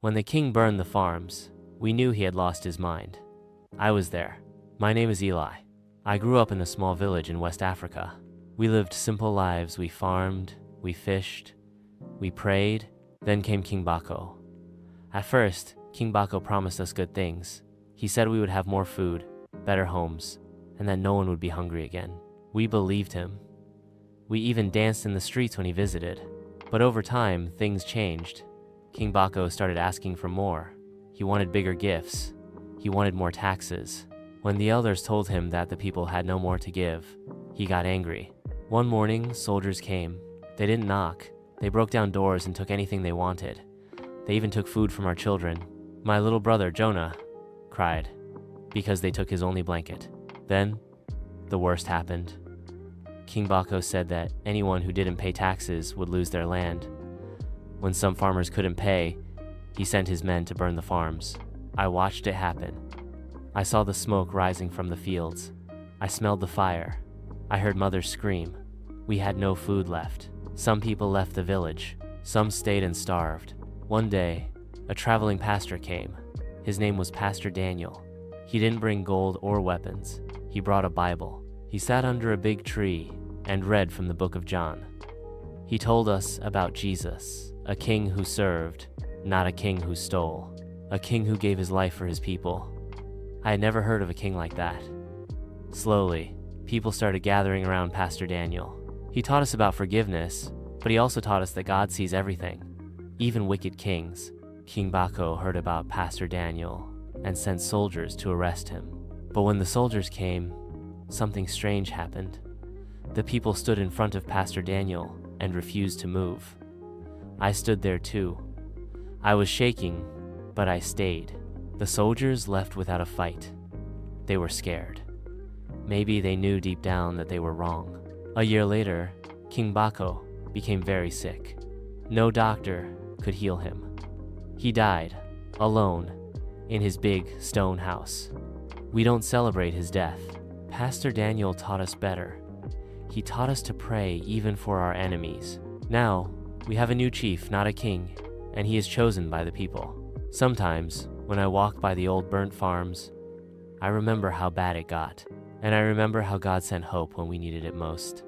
When the king burned the farms, we knew he had lost his mind. I was there. My name is Eli. I grew up in a small village in West Africa. We lived simple lives. We farmed, we fished, we prayed. Then came King Bako. At first, King Bako promised us good things. He said we would have more food, better homes, and that no one would be hungry again. We believed him. We even danced in the streets when he visited. But over time, things changed. King Bako started asking for more. He wanted bigger gifts. He wanted more taxes. When the elders told him that the people had no more to give, he got angry. One morning, soldiers came. They didn't knock. They broke down doors and took anything they wanted. They even took food from our children. My little brother, Jonah, cried because they took his only blanket. Then, the worst happened. King Bako said that anyone who didn't pay taxes would lose their land. When some farmers couldn't pay, he sent his men to burn the farms. I watched it happen. I saw the smoke rising from the fields. I smelled the fire. I heard mothers scream. We had no food left. Some people left the village. Some stayed and starved. One day, a traveling pastor came. His name was Pastor Daniel. He didn't bring gold or weapons. He brought a Bible. He sat under a big tree and read from the book of John. He told us about Jesus, a king who served, not a king who stole, a king who gave his life for his people. I had never heard of a king like that. Slowly, people started gathering around Pastor Daniel. He taught us about forgiveness, but he also taught us that God sees everything, even wicked kings. King Bako heard about Pastor Daniel and sent soldiers to arrest him. But when the soldiers came, something strange happened. The people stood in front of Pastor Daniel and refused to move. I stood there too. I was shaking, but I stayed. The soldiers left without a fight. They were scared. Maybe they knew deep down that they were wrong. A year later, King Bako became very sick. No doctor could heal him. He died, alone, in his big stone house. We don't celebrate his death. Pastor Daniel taught us better. He taught us to pray even for our enemies. Now, we have a new chief, not a king, and he is chosen by the people. Sometimes, when I walk by the old burnt farms, I remember how bad it got, and I remember how God sent hope when we needed it most.